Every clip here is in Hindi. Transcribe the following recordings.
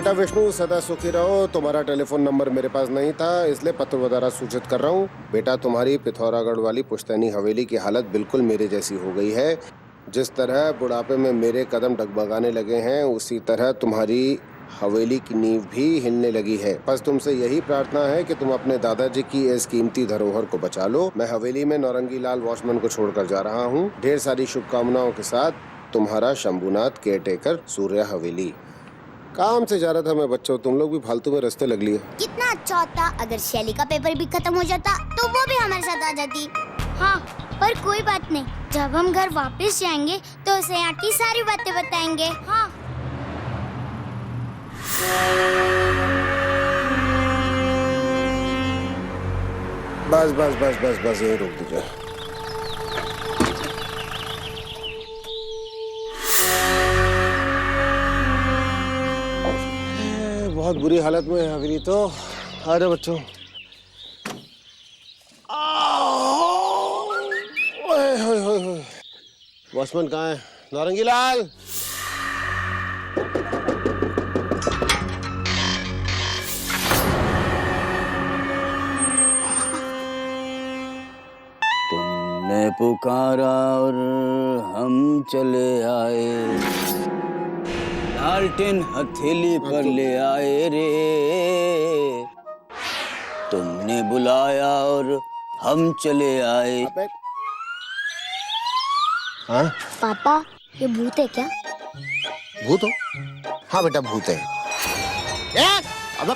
बेटा विष्णु सदा सुखी रहो। तुम्हारा टेलीफोन नंबर मेरे पास नहीं था, इसलिए पत्र वगैरह सूचित कर रहा हूँ। बेटा तुम्हारी पिथौरागढ़ वाली पुश्तैनी हवेली की हालत बिल्कुल मेरे जैसी हो गई है। जिस तरह बुढ़ापे में मेरे कदम डगमगाने लगे हैं, उसी तरह तुम्हारी हवेली की नींव भी हिलने लगी है। बस तुमसे यही प्रार्थना है कि तुम अपने दादाजी की इस कीमती धरोहर को बचा लो। मैं हवेली में नौरंगी लाल वॉचमैन को छोड़कर जा रहा हूँ। ढेर सारी शुभकामनाओं के साथ, तुम्हारा शंभुनाथ केयरटेकर, सूर्या हवेली। काम से जा रहा था मैं बच्चों, तुम लोग भी फालतू में रास्ते लग लिए। कितना अच्छा होता अगर शैली का पेपर भी खत्म हो जाता तो वो भी हमारे साथ आ जाती। हाँ, पर कोई बात नहीं, जब हम घर वापस जाएंगे तो उसे यहाँ की सारी बातें बताएंगे। हाँ। बस बस बस बस बस यही रोक दीजिए। बहुत बुरी हालत में है हवेली तो। अरे बच्चों, वॉचमैन कहाँ है? नौरंगी लाल। तुमने पुकारा और हम चले आए, लालटेन हथेली पर ले आए रे। तुमने बुलाया और हम चले आए। हाँ पापा, ये भूत है क्या? भूत हो? हाँ बेटा भूत है। अब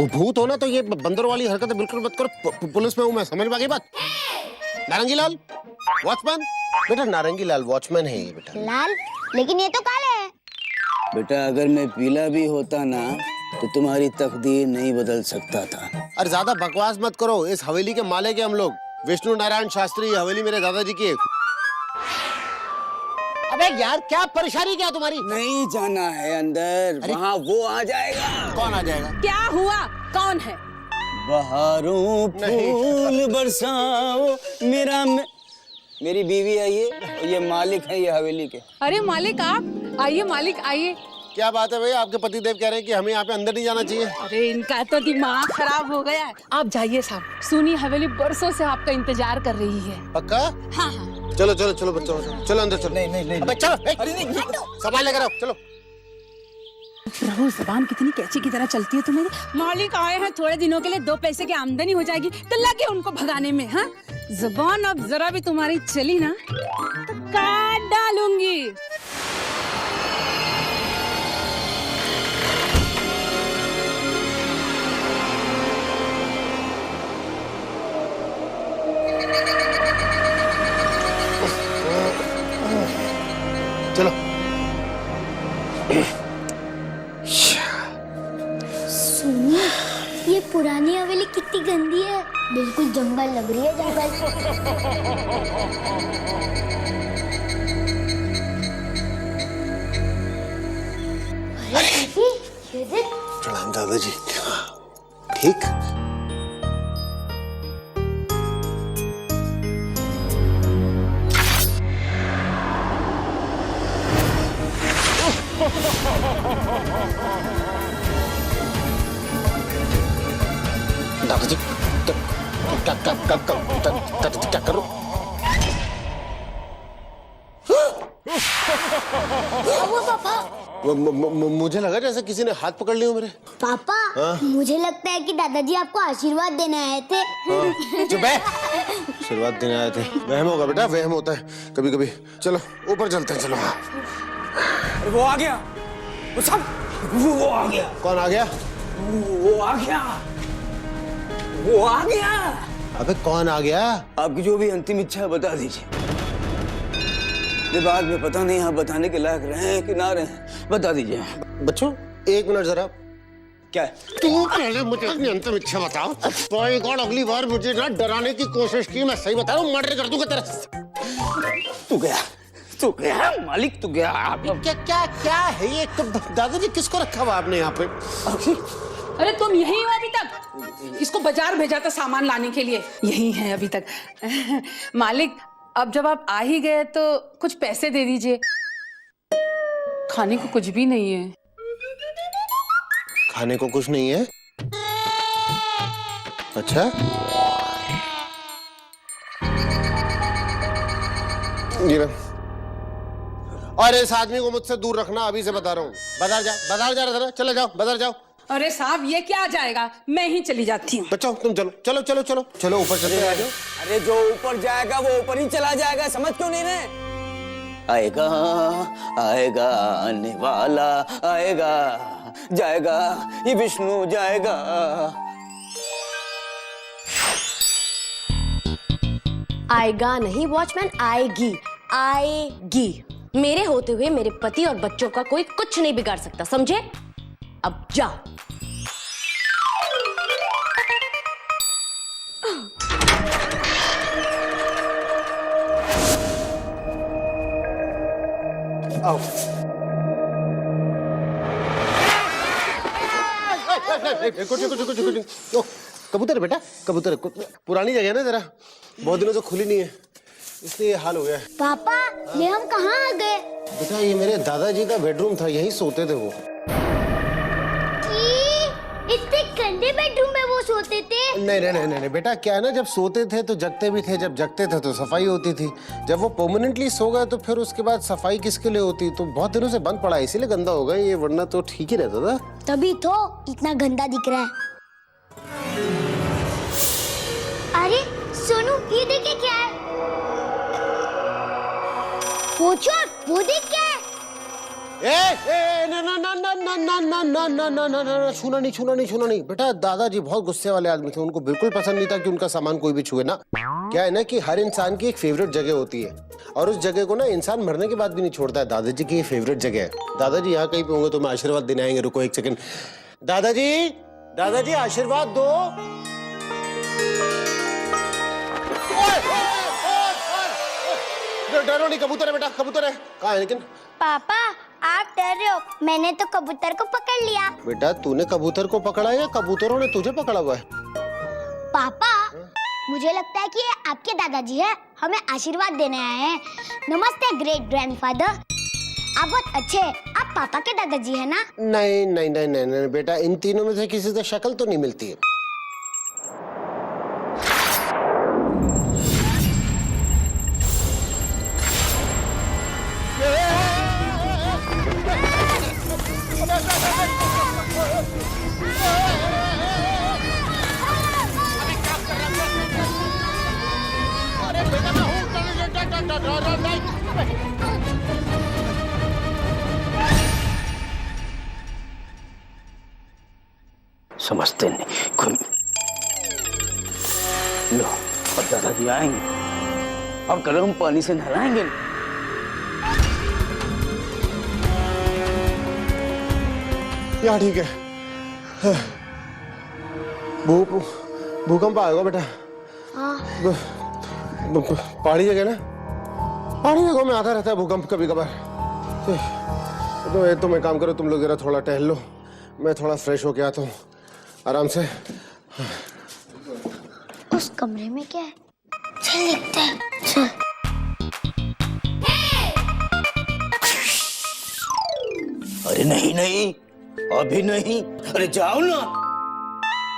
भूत हो ना तो ये बंदर वाली हरकतें बिल्कुल मत करो। पुलिस में हूँ मैं, समझ में आ गई बात? नारंगी लाल वॉचमैन। बेटा नारंगी लाल वॉचमैन है ये बेटा। लाल? लेकिन ये तो काला है। बेटा अगर मैं पीला भी होता ना तो तुम्हारी तकदीर नहीं बदल सकता था। अरे ज्यादा बकवास मत करो। इस हवेली के मालिक हैं हम लोग, विष्णु नारायण शास्त्री। हवेली मेरे दादाजी की है। अबे यार क्या परेशानी क्या तुम्हारी? नहीं जाना है अंदर, वहाँ वो आ जाएगा। कौन आ जाएगा? क्या हुआ? कौन है? बहारों फूल बरसाओ मेरी बीवी है ये मालिक है ये हवेली के। अरे मालिक आप आइए, मालिक आइए। क्या बात है भैया, आपके पतिदेव कह रहे हैं कि हमें यहाँ पे अंदर नहीं जाना चाहिए। अरे इनका तो दिमाग खराब हो गया है। आप जाइए साहब, सुनी हवेली बरसों से आपका इंतजार कर रही है। पक्का? हाँ हाँ। चलो चलो चलो बच्चों, चलो अंदर चलो। नहीं अबे चलो। अरे नहीं, सामान लेकर आओ, चलो। प्रभु, जबान कितनी कैची की तरह चलती है तुम्हें। मालिक आए हैं थोड़े दिनों के लिए, 2 पैसे की आमदनी हो जाएगी तो लगे उनको भगाने में। हाँ, जबान अब जरा भी तुम्हारी चली ना तो काट डालूंगी। चलो। सुनी, ये पुरानी हवेली कितनी गंदी है। बिल्कुल जंगल लग रही है, जंगल। अरे दीदी, ये देख। प्रणाम दादाजी। ठीक? दादाजी क्या करो? पापा, मुझे लगा जैसे किसी ने हाथ पकड़ लिया मेरे। पापा, मुझे लगता है कि दादाजी आपको आशीर्वाद देने आए थे। चुप है। आशीर्वाद देने आए थे? वहम होगा बेटा, वहम होता है कभी कभी। चलो ऊपर चलते हैं, चलो। वो आ गया, वो आ गया। कौन आ गया? वो आ गया, वो आ गया। अबे कौन आ गया? आपकी जो भी अंतिम इच्छा है बता दीजिए। ये बाद में पता नहीं आप बताने के लायक रहे कि ना रहे, बता दीजिए। बच्चों 1 मिनट जरा। क्या है? तुम पहले मुझे अपनी अंतिम इच्छा बताओ। बाय गॉड, अगली बार मुझे ना डराने की कोशिश की, मैं सही बता रहा हूँ, मर्डर कर दूंगा तेरा। तू गया मालिक, तू गया। क्या क्या क्या है ये? दादाजी किसको रखा हुआ आपने यहाँ पे? अरे तुम यही हो अभी तक? इसको बाजार भेजा था सामान लाने के लिए, यही है अभी तक। मालिक, अब जब आप आ ही गए तो कुछ पैसे दे दीजिए। खाने को कुछ भी नहीं है। खाने को कुछ नहीं है? अच्छा, ये लो। और इस आदमी को मुझसे दूर रखना, अभी से बता रहा हूँ। बाजार जा रहा था ना, चले जाओ, बाजार जाओ। अरे साहब ये क्या जाएगा, मैं ही चली जाती हूँ। बच्चों तुम चलो चलो चलो चलो चलो ऊपर चलते आ जाओ। अरे जो ऊपर जाएगा वो ऊपर ही चला जाएगा, समझ क्यों नहीं रहे? आएगा आएगा आने वाला आएगा, जाएगा ये विष्णु जाएगा। आएगा नहीं वॉचमैन, आएगी आएगी। मेरे होते हुए मेरे पति और बच्चों का कोई कुछ नहीं बिगाड़ सकता, समझे? अब जा। आओ। कुछ कबूतर बेटा, कबूतर। पुरानी जगह है ना, जरा बहुत दिनों से खुली नहीं है, इसलिए ये हाल हो गया है। पापा ये हम कहाँ आ गए? बेटा ये मेरे दादाजी का बेडरूम था, यहीं सोते थे वो। इतने गंदे बेडरूम में वो सोते थे? नहीं बेटा, क्या है ना, जब सोते थे तो जगते भी थे, जब जगते थे तो सफाई होती थी। जब वो परमानेंटली सो गए तो फिर उसके बाद सफाई किसके लिए होती? तो बहुत दिनों से बंद पड़ा है, इसीलिए गंदा हो गया ये, वरना तो ठीक ही रहता था। तभी तो इतना गंदा दिख रहा है। अरे सोनू ये देखे क्या है? वो देख क्या है? छूना नहीं बेटा। दादाजी बहुत गुस्से वाले आदमी थे, उनको बिल्कुल पसंद नहीं था कि उनका सामान कोई भी छुए ना। क्या है ना कि हर इंसान की एक फेवरेट जगह होती है, और उस जगह को ना इंसान मरने के बाद भी नहीं छोड़ता है। दादाजी की ये फेवरेट जगह है। दादाजी यहाँ कहीं पे होंगे तो मैं आशीर्वाद देने आएंगे, रुको एक सेकंड। दादाजी आशीर्वाद दो। डरो नहीं, कबूतर है बेटा, कबूतर है। कहाँ है लेकिन? पापा आप डर रहे हो, मैंने तो कबूतर को पकड़ लिया। बेटा तूने कबूतर को पकड़ा है या कबूतरों ने तुझे पकड़ा हुआ है? पापा मुझे लगता है कि ये आपके दादाजी है, हमें आशीर्वाद देने आए हैं। नमस्ते ग्रेट ग्रैंडफादर। आप बहुत अच्छे हैं, आप पापा के दादाजी है ना? नहीं बेटा, इन तीनों में से किसी से शक्ल तो नहीं मिलती है। समझते नहीं कोई। लो अब दादाजी आएंगे, अब गर्म पानी से नहलाएंगे। यहाँ ठीक है। भूकंप आएगा बेटा। पहाड़ी जगह ना, पहाड़ी जगहों में आता रहता है भूकंप कभी कभार। तो मैं काम करो, तुम लोग जरा थोड़ा टहल लो, मैं थोड़ा फ्रेश होके आता हूँ आराम से। उस कमरे में क्या है? चल देखते हैं। चल। अरे नहीं अभी नहीं, अरे जाओ ना।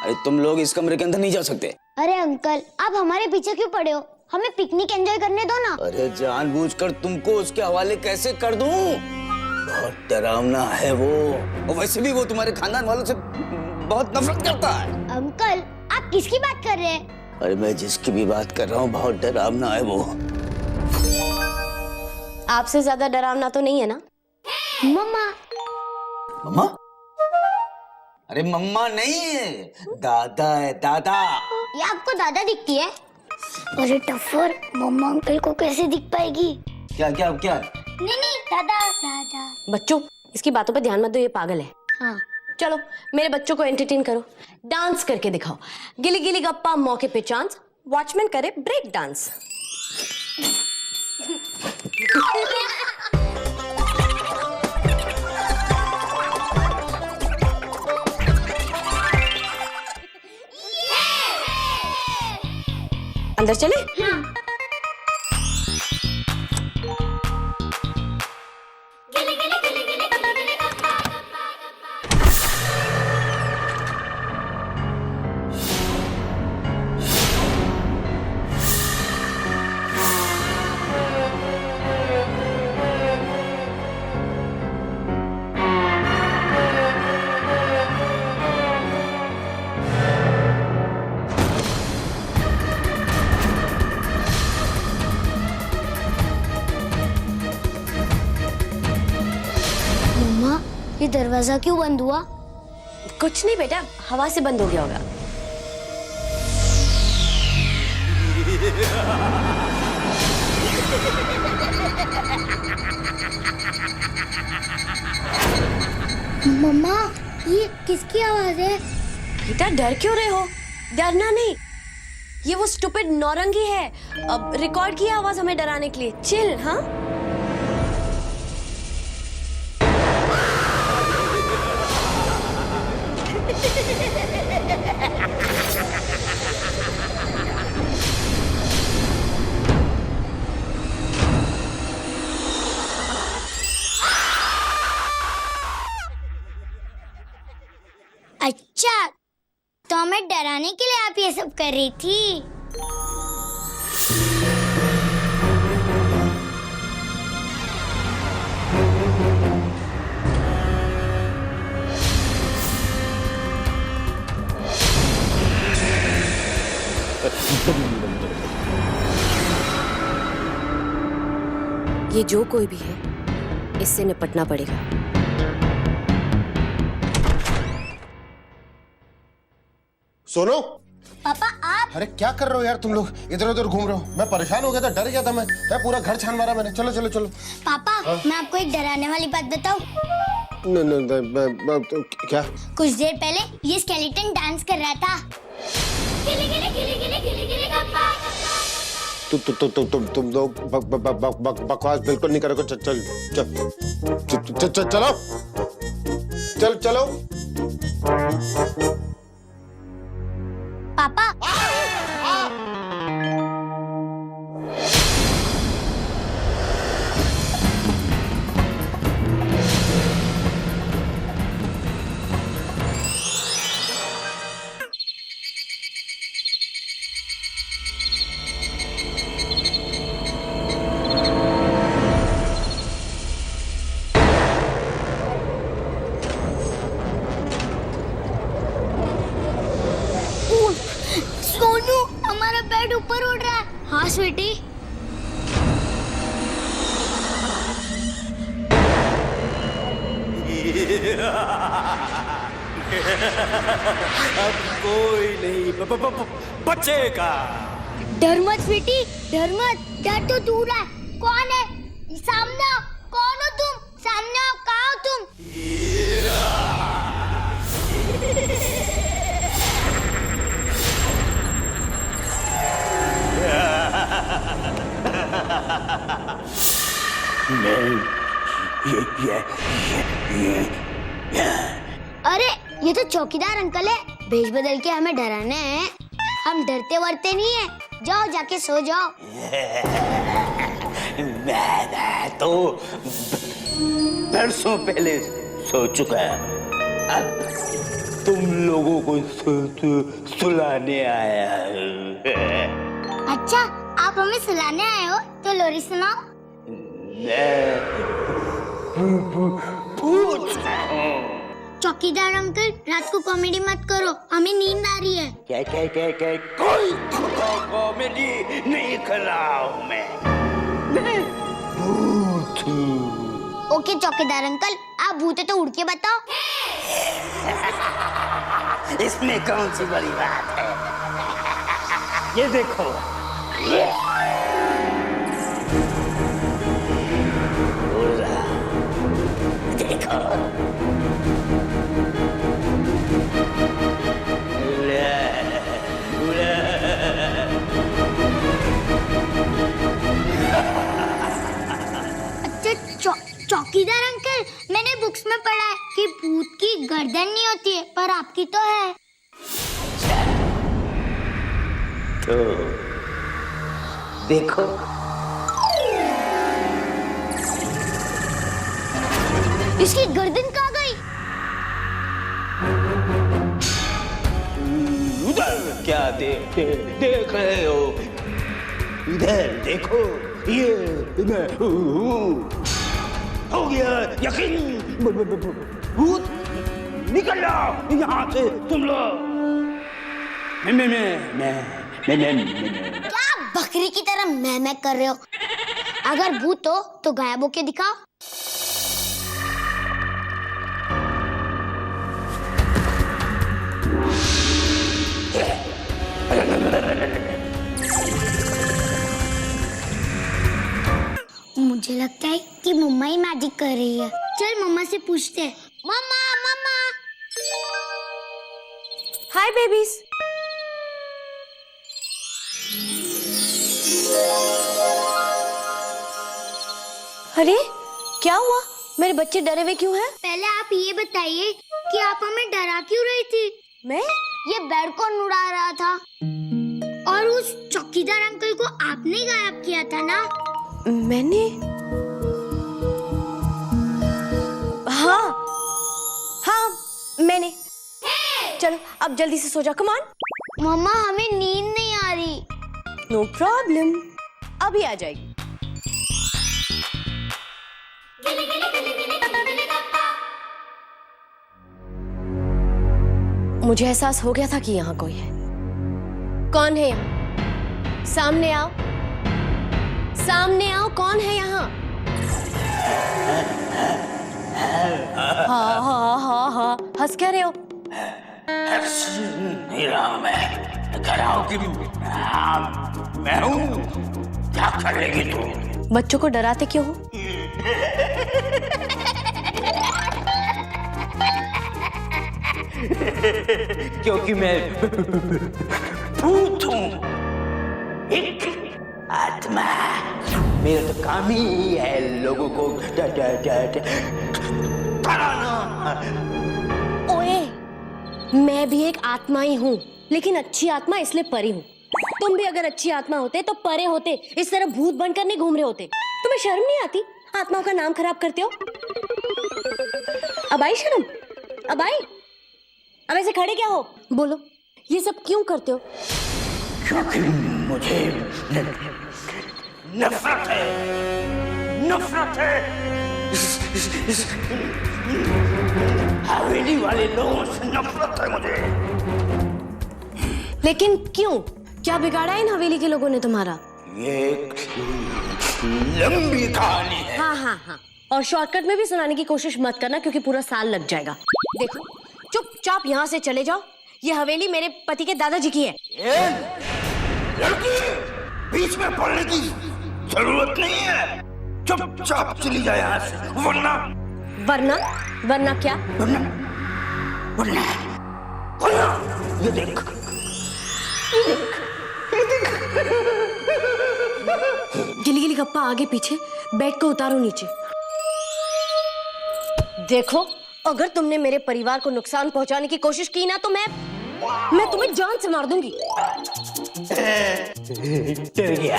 अरे तुम लोग इस कमरे के अंदर नहीं जा सकते। अरे अंकल आप हमारे पीछे क्यों पड़े हो? हमें पिकनिक एंजॉय करने दो ना। अरे जानबूझकर तुमको उसके हवाले कैसे कर दूं? बहुत डरावना है वो, और वैसे भी वो तुम्हारे खानदान वालों से बहुत नफरत करता है। अंकल आप किसकी बात कर रहे हैं? अरे मैं जिसकी भी बात कर रहा हूँ बहुत डरावना है वो। आपसे ज्यादा डरावना तो नहीं है ना? मम्मा। मम्मा? अरे मम्मा नहीं है, दादा है, दादा। ये आपको दादा दिखती है? अरे टफर, मम्मा अंकल को कैसे दिख पाएगी? क्या? नहीं दादा। बच्चों इसकी बातों पे ध्यान मत दो, ये पागल है। हाँ चलो मेरे बच्चों को एंटरटेन करो, डांस करके दिखाओ। गिली गिली गप्पा मौके पे चांस, वॉचमैन करे ब्रेक डांस। अंदर चले? दरवाजा क्यों बंद हुआ? कुछ नहीं बेटा, हवा से बंद हो गया होगा। मम्मा, ये किसकी आवाज है? बेटा डर क्यों रहे हो? डरना नहीं, ये वो स्टूपिड नौरंगी है। अब रिकॉर्ड किया आवाज हमें डराने के लिए। चिल। हाँ अच्छा, तो हमें डराने के लिए आप ये सब कर रही थी। ये जो कोई भी है, इससे निपटना पड़ेगा। सोनू, पापा आप अरे क्या कर रहे हो यार तुम लोग? इधर उधर घूम रहे हो। मैं परेशान हो गया था, डर गया था मैं। पूरा घर छान मारा मैंने। चलो चलो चलो। पापा, मैं आपको एक डराने वाली बात बताऊं? तो क्या? कुछ देर पहले ये स्केलेटन डांस कर रहा था। गिले गिले गिले गिले गिले गिले गप्पा। तुम लोग बकवास बिल्कुल नहीं करोगे। चल चलो चल चलो। पापा, सोनू, हमारा बेड ऊपर उड़ रहा है। हाँ स्वीटी। अब कोई नहीं बचेगा। डर मत स्वीटी, डर मत। डर तो दूर है। कौन है? सामने आओ। कौन हो तुम? सामने आओ। कहाँ हो तुम? अरे ये तो चौकीदार अंकल है। भेष बदल के हमें डराने हैं। हम डरते वरते नहीं है। जाओ जाके सो जाओ। मैं तो बरसों पहले सो चुका है। अब तुम लोगों को सुलाने आया हूं। अच्छा, आप हमें सुलाने आए हो तो लोरी सुनाओ। चौकीदार अंकल, रात को कॉमेडी मत करो, हमें नींद आ रही है। क्या कोई कॉमेडी नहीं कर रहा हूं मैं भूत हूं। ओके चौकीदार अंकल, आप भूत है तो उड़ के बताओ। इसमें कौन सी बड़ी बात है? ये देखो। देखो। अच्छा चौकीदार अंकल, मैंने बुक्स में पढ़ा है कि भूत की गर्दन नहीं होती है, पर आपकी तो है। तो देखो। इसकी गर्दन कहाँ गई? उधर क्या देख रहे हो? इधर देखो। ये मैं हो गया यकीन। भूत निकल जाओ यहाँ से तुम लोग। क्या बकरी की तरह मैं कर रहे हो? अगर भूत हो तो गायब होके दिखाओ। मुझे लगता है कि मम्मा ही मैजिक कर रही है। चल मम्मा से पूछते हैं। मम्मा मम्मा। हाय बेबीज। अरे क्या हुआ? मेरे बच्चे डरे हुए क्यों हैं? पहले आप ये बताइए कि आप हमें डरा क्यों रही थी? मैं? ये बेड कौन उड़ा रहा था? और उस चौकीदार अंकल को आपने गायब किया था ना? मैंने? हाँ हाँ मैंने। चलो अब जल्दी से सो जा। Come on. मम्मा हमें नींद नहीं आ रही। नो प्रॉब्लम, अभी आ जाएगी। मुझे एहसास हो गया था कि यहाँ कोई है। कौन है यहाँ? सामने आओ, सामने आओ। कौन है यहाँ? हाँ हाँ हाँ हाँ, हंस क्या रहे हो? नहीं रहा मैं। कह रहा हूँ कि मैं हूँ। क्या करेगी तू? बच्चों को डराते क्यों हो? क्योंकि मैं भूत हूँ, एक आत्मा। मेरा तो काम ही है लोगों को डराना। ओए, मैं भी एक आत्मा ही हूँ, लेकिन अच्छी आत्मा इसलिए परी हूँ। तुम भी अगर अच्छी आत्मा होते तो परे होते, इस तरह भूत बनकर नहीं घूम रहे होते। तुम्हें शर्म नहीं आती? आत्माओं का नाम खराब करते हो। अब आई शर्म? अब आई? अब ऐसे खड़े क्या हो? बोलो, ये सब क्यों करते हो? क्योंकि मुझे नफरत है, नफरत है हवेली वाले लोगों से नफरत है मुझे। लेकिन क्यों? क्या बिगाड़ा इन हवेली के लोगों ने तुम्हारा? ये एक लंबी कहानी है। हाँ हाँ हाँ, और शॉर्टकट में भी सुनाने की कोशिश मत करना, क्योंकि पूरा साल लग जाएगा। देखो, चुपचाप यहाँ से चले जाओ। ये हवेली मेरे पति के दादाजी की है। लड़की, बीच में पढ़ने की जरूरत नहीं है। चुपचाप चली जाए यहाँ से, वरना वरना वरना क्या? वरना वरना वरना ये देख, ये देख, ये देख। गिली गिली गप्पा आगे पीछे, बेड को उतारो नीचे। देखो, अगर तुमने मेरे परिवार को नुकसान पहुंचाने की कोशिश की ना, तो मैं तुम्हें जान से मार दूंगी। डर गया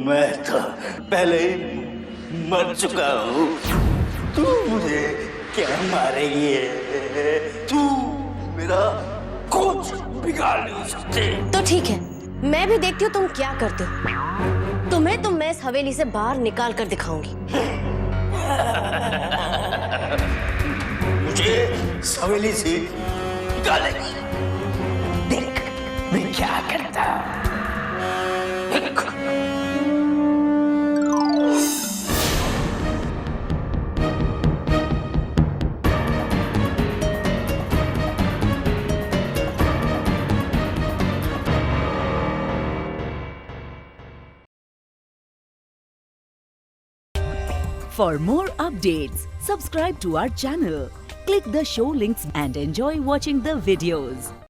मैं तो पहले ही मर चुका हूँ। तू मुझे क्या मारेगी? तू मेरा कुछ बिगाड़ नहीं सकते। तो ठीक है, मैं भी देखती हूँ तुम क्या करते हो। तुम्हें तो मैं इस हवेली से बाहर निकाल कर दिखाऊंगी। मुझे इस हवेली से निकालेगी। देख मैं क्या करता हूँ। For more updates, subscribe to our channel, click the show links and enjoy watching the videos.